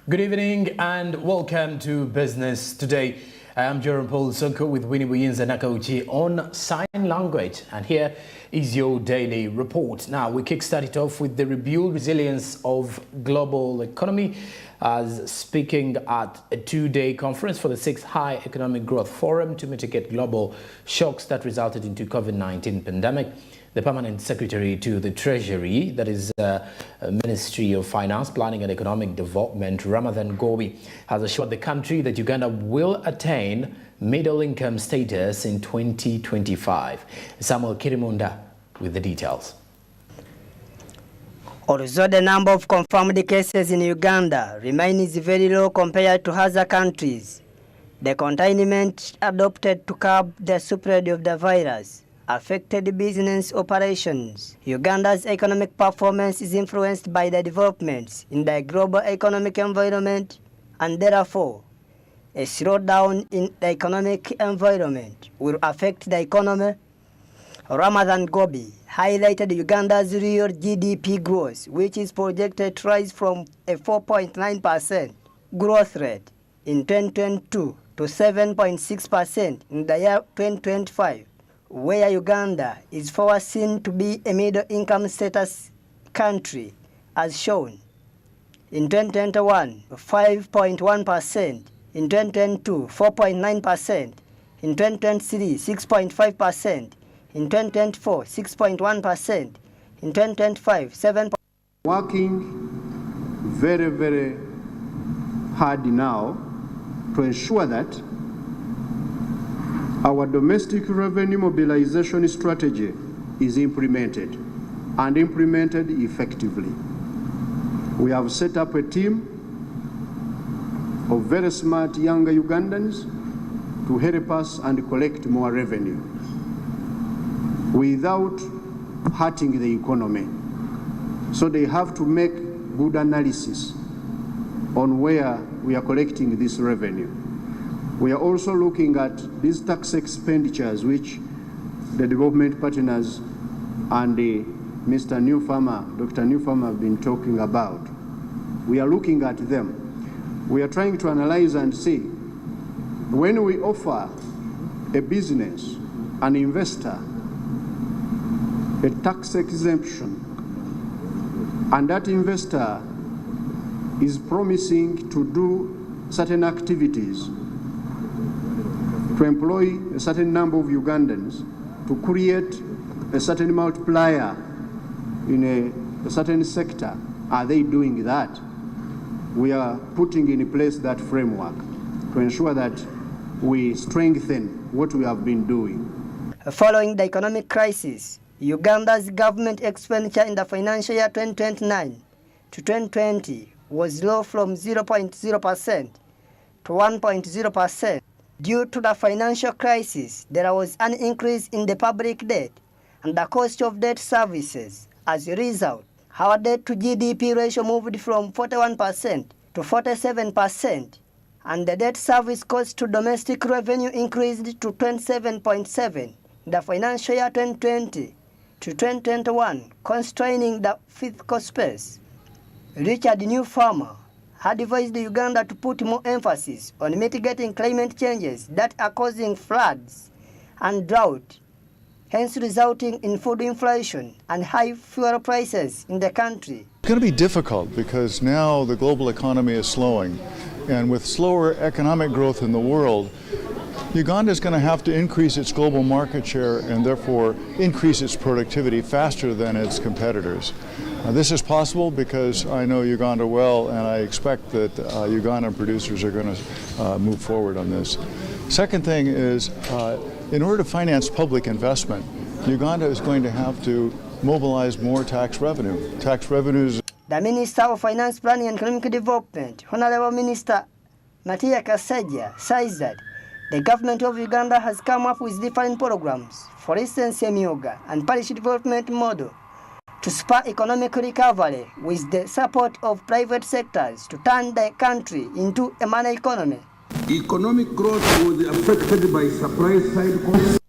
Good evening and welcome to Business Today. I am Jerome Paul Sonko with Winnie Buyinza Nakauchi on sign language, and here is your daily report. Now, we kickstart it off with the rebuild resilience of global economy as speaking at a two-day conference for the 6th High Economic Growth Forum to mitigate global shocks that resulted into COVID-19 pandemic. The Permanent Secretary to the Treasury, that is Ministry of Finance, Planning and Economic Development, Ramadhan Gobi, has assured the country that Uganda will attain middle-income status in 2025. Samuel Kirimunda with the details. Although the number of confirmed cases in Uganda remains very low compared to other countries, the containment adopted to curb the spread of the virus affected business operations. Uganda's economic performance is influenced by the developments in the global economic environment, and therefore, a slowdown in the economic environment will affect the economy. Ramadhan Gobi highlighted Uganda's real GDP growth, which is projected to rise from a 4.9% growth rate in 2022 to 7.6% in the year 2025. Where Uganda is foreseen to be a middle-income status country, as shown. In 2021, 5.1%, in 2022, 4.9%, in 2023, 6.5%, in 2024, 6.1%, in 2025, 7%. Working very, very hard now to ensure that our domestic revenue mobilization strategy is implemented and implemented effectively. We have set up a team of very smart younger Ugandans to help us and collect more revenue without hurting the economy. So they have to make good analysis on where we are collecting this revenue. We are also looking at these tax expenditures which the development partners and Mr. Dr. Newfarmer have been talking about. We are looking at them. We are trying to analyze and see when we offer a business, an investor, a tax exemption, and that investor is promising to do certain activities to employ a certain number of Ugandans, to create a certain multiplier in a certain sector. Are they doing that? We are putting in place that framework to ensure that we strengthen what we have been doing. Following the economic crisis, Uganda's government expenditure in the financial year 2029 to 2020 was low from 0.0% to 1.0%. Due to the financial crisis, there was an increase in the public debt and the cost of debt services. As a result, our debt to GDP ratio moved from 41% to 47%, and the debt service cost to domestic revenue increased to 27.7% in the financial year 2020 to 2021, constraining the fiscal space. Richard Newfarmer advised Uganda to put more emphasis on mitigating climate changes that are causing floods and drought, hence resulting in food inflation and high fuel prices in the country. It's going to be difficult because now the global economy is slowing, and with slower economic growth in the world, Uganda is going to have to increase its global market share and therefore increase its productivity faster than its competitors. This is possible because I know Uganda well, and I expect that Ugandan producers are going to move forward on this. Second thing is, in order to finance public investment, Uganda is going to have to mobilize more tax revenue. Tax revenues. The Minister of Finance, Planning and Economic Development, Honorable Minister Matia Kasaija, says that the government of Uganda has come up with different programs, for instance, Semyoga and parish development model, to spur economic recovery with the support of private sectors to turn the country into a money economy. Economic growth was affected by supply side costs.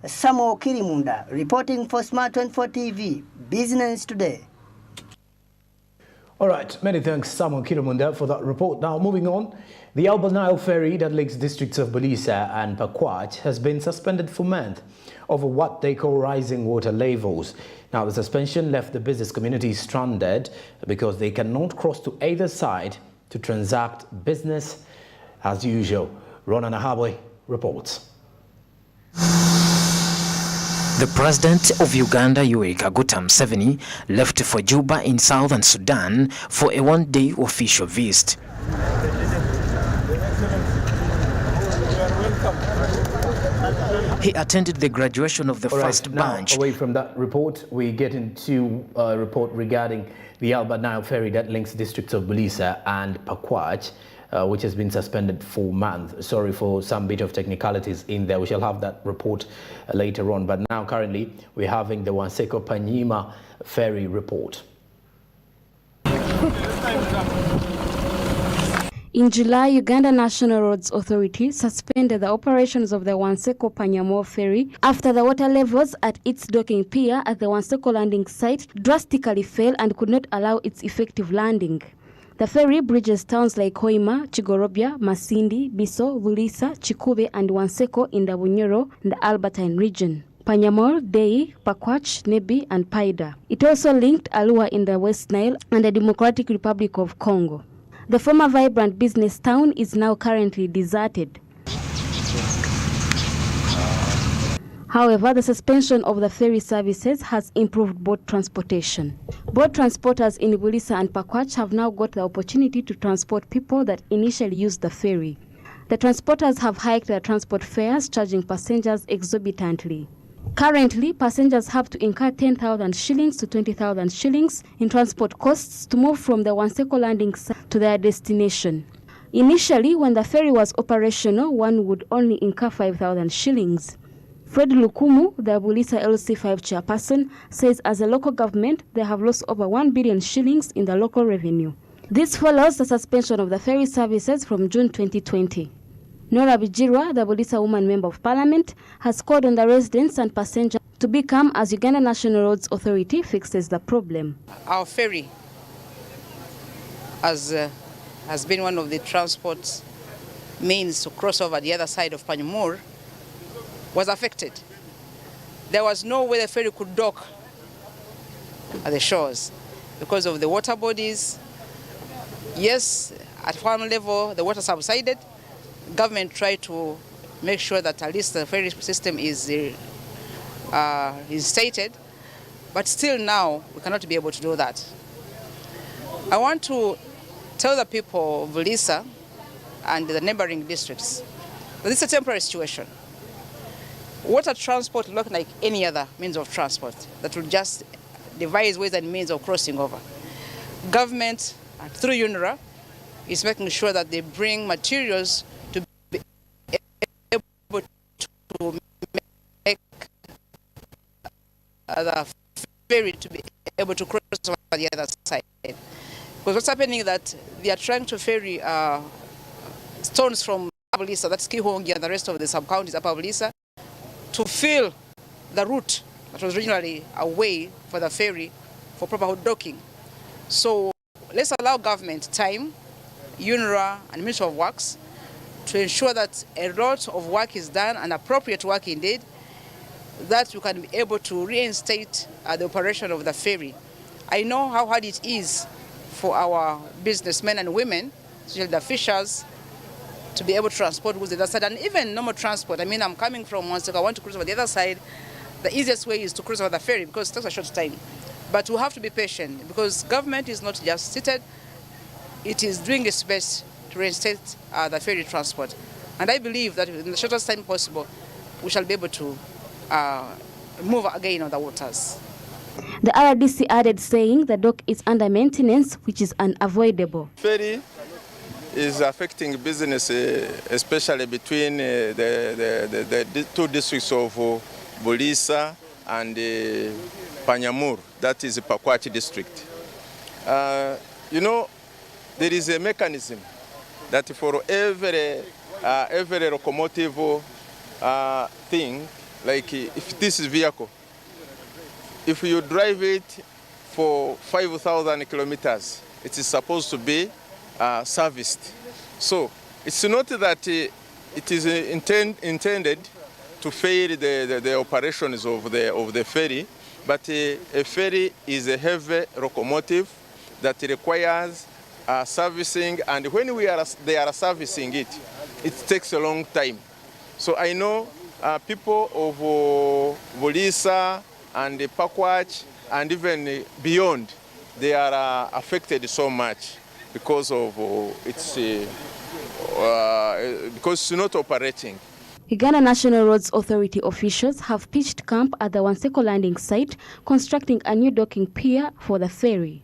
Samuel Kirimunda reporting for Smart 24 TV, Business Today. All right, many thanks, Samuel Kirumunda, for that report. Now, moving on, the Albertine ferry that links districts of Bulisa and Pakwach has been suspended for months over what they call rising water levels. Now, the suspension left the business community stranded because they cannot cross to either side to transact business as usual. Ronan Ahabwe reports. The president of Uganda, Yoweri Kaguta Museveni, left for Juba in southern Sudan for a one-day official visit. He attended the graduation of the first batch. Away from that report, we get into a report regarding the Albertine ferry that links districts of Bulisa and Pakwach, which has been suspended for months. Sorry for some bit of technicalities in there. We shall have that report later on. But now, currently, we're having the Wanseko Panyima ferry report. In July, Uganda National Roads Authority suspended the operations of the Wanseko Panyamo ferry after the water levels at its docking pier at the Wanseko landing site drastically fell and could not allow its effective landing. The ferry bridges towns like Hoima, Chigorobia, Masindi, Biso, Bulisa, Chikube and Wanseko in the Bunyoro and the Albertine region. Panyamor, Dei, Pakwach, Nebi and Paida. It also linked Alua in the West Nile and the Democratic Republic of Congo. The former vibrant business town is now currently deserted. However, the suspension of the ferry services has improved boat transportation. Boat transporters in Bulisa and Pakwach have now got the opportunity to transport people that initially used the ferry. The transporters have hiked their transport fares, charging passengers exorbitantly. Currently, passengers have to incur 10,000 shillings to 20,000 shillings in transport costs to move from the Wanseko landing site to their destination. Initially, when the ferry was operational, one would only incur 5,000 shillings. Fred Lukumu, the Bulisa LC5 chairperson, says as a local government, they have lost over 1 billion shillings in the local revenue. This follows the suspension of the ferry services from June 2020. Nora Bijirwa, the Bulisa woman member of parliament, has called on the residents and passengers to be calm as Uganda National Roads Authority fixes the problem. Our ferry has been one of the transport means to cross over the other side of Panyamur, was affected. There was no way the ferry could dock at the shores because of the water bodies. Yes, at farm level, the water subsided. Government tried to make sure that at least the ferry system is instated, but still now we cannot be able to do that. I want to tell the people of Bulisa and the neighboring districts that this is a temporary situation. Water transport looks like any other means of transport that will just devise ways and means of crossing over. Government, through UNRWA, is making sure that they bring materials to be able to make the ferry to be able to cross over the other side. Because what's happening is that they are trying to ferry stones from Bulisa, that's Kihongi and the rest of the sub-counties of Bulisa, to fill the route that was originally a way for the ferry for proper docking. So let's allow government time, UNRWA and Ministry of Works, to ensure that a lot of work is done, and appropriate work indeed, that we can be able to reinstate the operation of the ferry. I know how hard it is for our businessmen and women, especially the fishers, to be able to transport goods to the other side, and even normal transport. I mean, I'm coming from Wanseko, I want to cross over the other side. The easiest way is to cross over the ferry because it takes a short time. But we have to be patient because government is not just seated, it is doing its best to reinstate the ferry transport. And I believe that in the shortest time possible, we shall be able to move again on the waters. The RDC added saying the dock is under maintenance, which is unavoidable. Ferry is affecting business, especially between the two districts of Bulisa and Panyamur, that is the Pakwach district. You know, there is a mechanism that for every locomotive thing, like if this is vehicle, if you drive it for 5,000 kilometers, it is supposed to be serviced. So it's not that it is intended to fail the operations of the ferry, but a ferry is a heavy locomotive that requires servicing, and when they are servicing it, it takes a long time. So I know people of Bulisa and Pakwach and even beyond, they are affected so much because of because it's not operating. Uganda National Roads Authority officials have pitched camp at the Wanseko landing site, constructing a new docking pier for the ferry.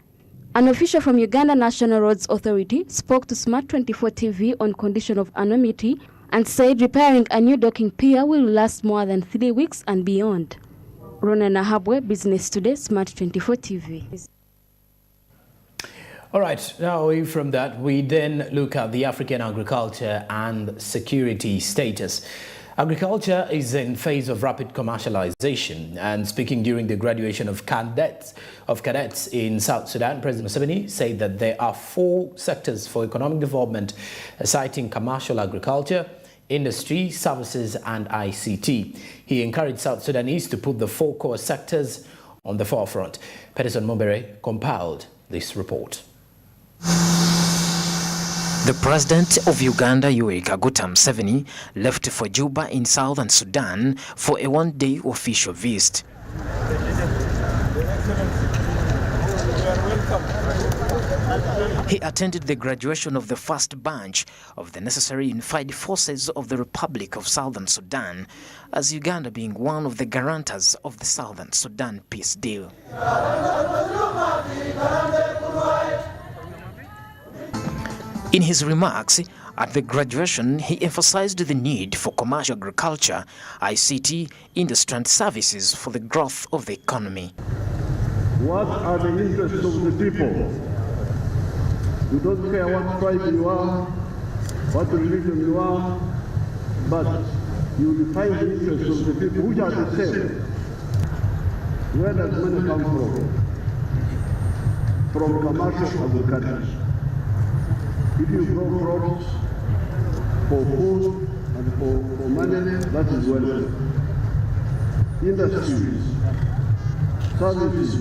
An official from Uganda National Roads Authority spoke to Smart 24 TV on condition of anonymity and said repairing a new docking pier will last more than 3 weeks and beyond. Rona Nahabwe, Business Today, Smart 24 TV. All right, now away from that, we then look at the African agriculture and security status. Agriculture is in phase of rapid commercialization, and speaking during the graduation of cadets in South Sudan, President Museveni said that there are 4 sectors for economic development, citing commercial agriculture, industry, services and ICT. He encouraged South Sudanese to put the 4 core sectors on the forefront. Peterson Mombere compiled this report. The president of Uganda, Yoweri Museveni, left for Juba in southern Sudan for a one-day official visit. He attended the graduation of the first batch of the necessary unified forces of the Republic of Southern Sudan, as Uganda being one of the guarantors of the Southern Sudan peace deal. In his remarks at the graduation, he emphasized the need for commercial agriculture, ICT, industry and services for the growth of the economy. What are the interests of the people? You don't care what tribe you are, what religion you are, but you define the interests of the people, which are the same. Where does money come from? From commercial agriculture. If you grow crops for food and for money, that is welcome. Industries, services,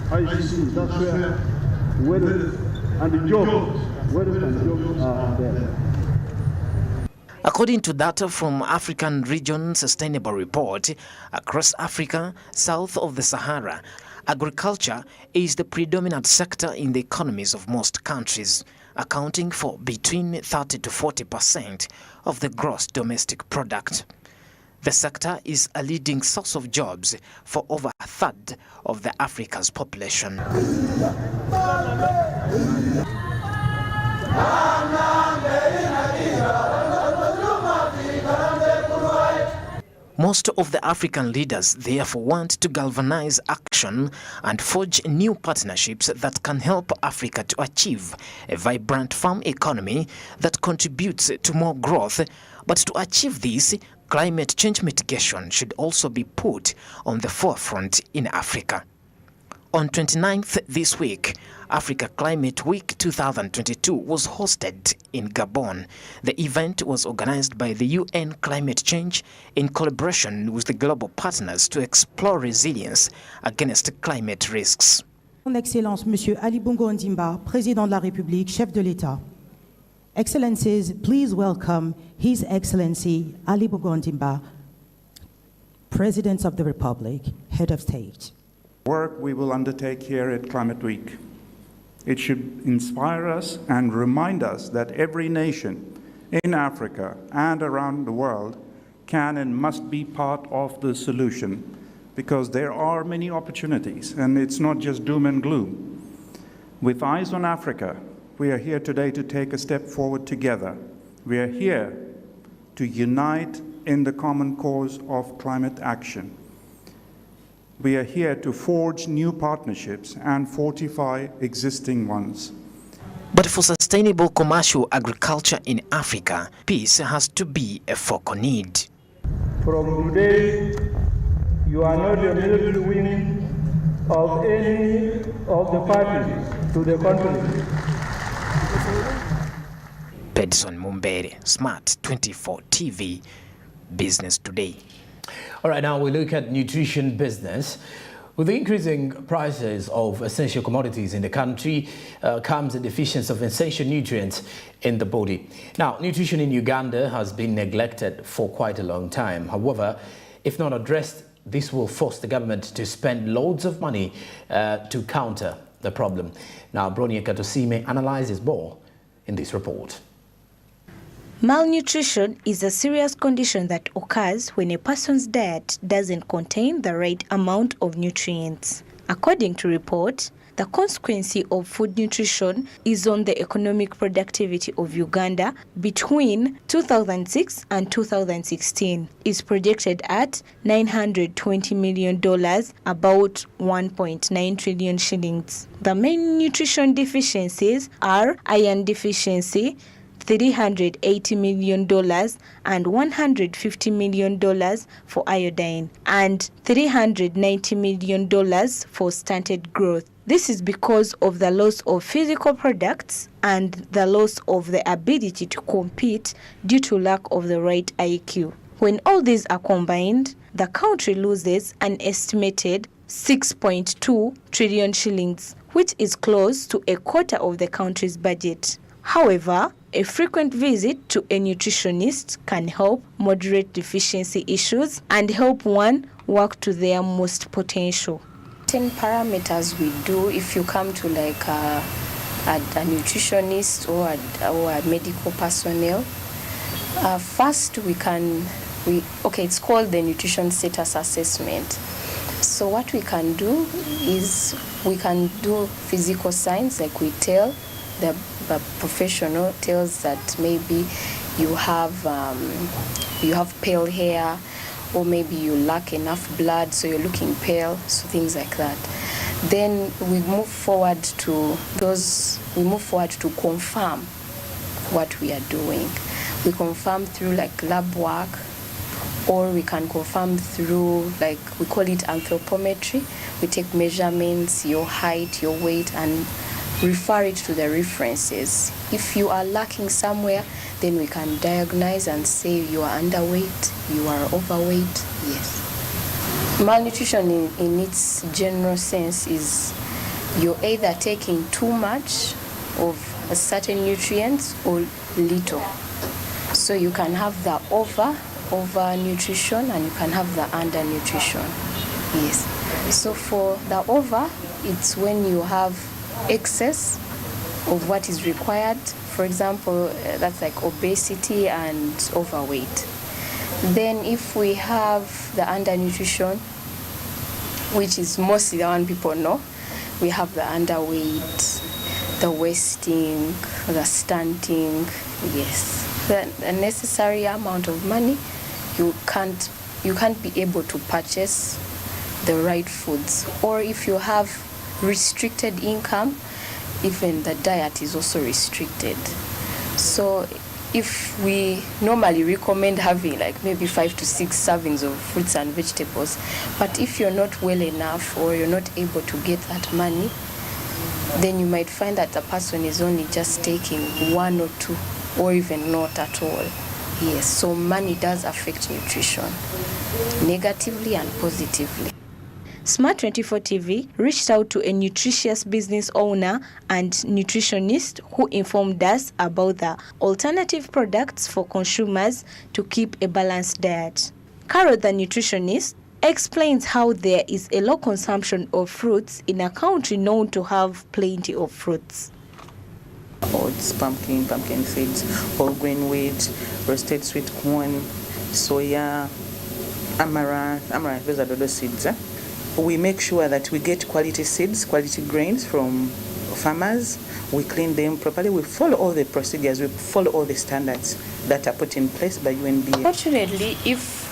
ICT, that's where wealth and jobs, wealth and jobs are there. According to data from African Region Sustainable Report, across Africa, south of the Sahara, agriculture is the predominant sector in the economies of most countries, accounting for between 30 to 40% of the gross domestic product. The sector is a leading source of jobs for over a third of the Africa's population. Most of the African leaders therefore want to galvanize action and forge new partnerships that can help Africa to achieve a vibrant farm economy that contributes to more growth. But to achieve this, climate change mitigation should also be put on the forefront in Africa. On 29th this week, Africa Climate Week 2022 was hosted in Gabon. The event was organized by the UN Climate Change in collaboration with the global partners to explore resilience against climate risks. Son Excellence Monsieur Ali Bongo Ondimba, Président de la République, Chef de l'État. Excellencies, please welcome His Excellency Ali Bongo Ondimba, President of the Republic, Head of State. Work we will undertake here at Climate Week. It should inspire us and remind us that every nation in Africa and around the world can and must be part of the solution, because there are many opportunities and it's not just doom and gloom. With eyes on Africa, we are here today to take a step forward together. We are here to unite in the common cause of climate action. We are here to forge new partnerships and fortify existing ones. But for sustainable commercial agriculture in Africa, peace has to be a focal need. From today, you are not the military wing of any of the parties. to the country. Pedson Mumbere, Smart 24 TV, Business Today. All right, now we look at nutrition business. With the increasing prices of essential commodities in the country comes a deficiency of essential nutrients in the body. Now, nutrition in Uganda has been neglected for quite a long time. However, if not addressed, this will force the government to spend loads of money to counter the problem. Now, Bronia Katosime analyzes more in this report. Malnutrition is a serious condition that occurs when a person's diet doesn't contain the right amount of nutrients. According to reports, the consequence of food nutrition is on the economic productivity of Uganda between 2006 and 2016 is projected at $920 million, about 1.9 trillion shillings. The main nutrition deficiencies are iron deficiency, $380 million and $150 million for iodine and $390 million for stunted growth. This is because of the loss of physical products and the loss of the ability to compete due to lack of the right IQ. When all these are combined, the country loses an estimated 6.2 trillion shillings, which is close to a quarter of the country's budget. However, a frequent visit to a nutritionist can help moderate deficiency issues and help one work to their most potential. 10 parameters we do if you come to like a nutritionist or a medical personnel. First, it's called the nutrition status assessment. So what we can do is we can do physical signs, like we tell the professional tells that maybe you have pale hair, or maybe you lack enough blood, so you're looking pale, so things like that. Then we move forward to confirm what we are doing. We confirm through like lab work, or we can confirm through, like, we call it anthropometry. We take measurements, your height, your weight, and refer it to the references. If you are lacking somewhere, then we can diagnose and say you are underweight, you are overweight. Yes. Malnutrition in its general sense is you're either taking too much of a certain nutrients or little. So you can have the over nutrition and you can have the under nutrition. Yes. So for the over, it's when you have excess of what is required. For example, that's like obesity and overweight. Then if we have the undernutrition, which is mostly the one people know, we have the underweight, the wasting, the stunting. Yes. The necessary amount of money, you can't be able to purchase the right foods. Or if you have restricted income, even the diet is also restricted. So if we normally recommend having like maybe 5 to 6 servings of fruits and vegetables, but if you're not well enough or you're not able to get that money, then you might find that the person is only just taking 1 or 2 or even not at all. Yes, so money does affect nutrition negatively and positively. Smart 24 TV reached out to a nutritious business owner and nutritionist who informed us about the alternative products for consumers to keep a balanced diet. Carol, the nutritionist, explains how there is a low consumption of fruits in a country known to have plenty of fruits. Oats, pumpkin seeds, whole grain wheat, roasted sweet corn, soya, amaranth, those are those seeds. We make sure that we get quality seeds, quality grains from farmers. We clean them properly. We follow all the procedures. We follow all the standards that are put in place by UNBA. Unfortunately, if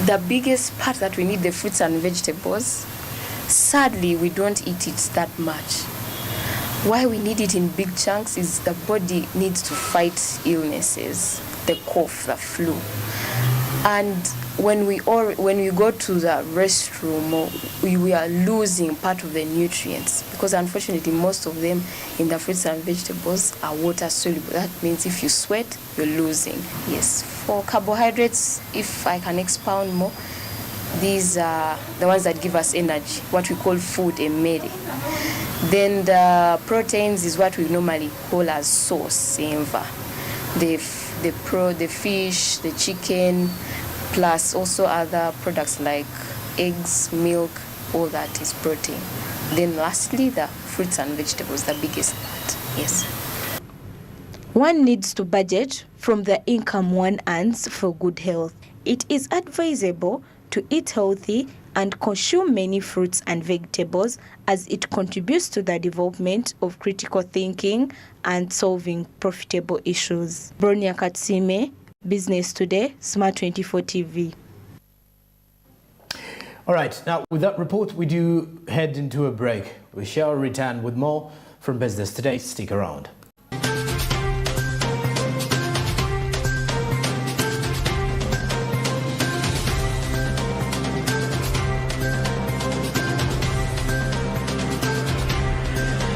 the biggest part that we need the fruits and vegetables, sadly, we don't eat it that much. Why we need it in big chunks is the body needs to fight illnesses, the cough, the flu. And when we go to the restroom, we are losing part of the nutrients, because unfortunately most of them in the fruits and vegetables are water soluble. That means if you sweat, you're losing. Yes. For carbohydrates, if I can expound more, these are the ones that give us energy, what we call food emmere. Then the proteins is what we normally call as sauce, the fish, the chicken, plus also other products like eggs, milk, all that is protein. Then lastly, the fruits and vegetables, the biggest part. Yes. One needs to budget from the income one earns for good health. It is advisable to eat healthy and consume many fruits and vegetables, as it contributes to the development of critical thinking and solving profitable issues. Bronia Katsime, Business Today, Smart 24 TV. All right, now with that report, we do head into a break. We shall return with more from Business Today. Stick around.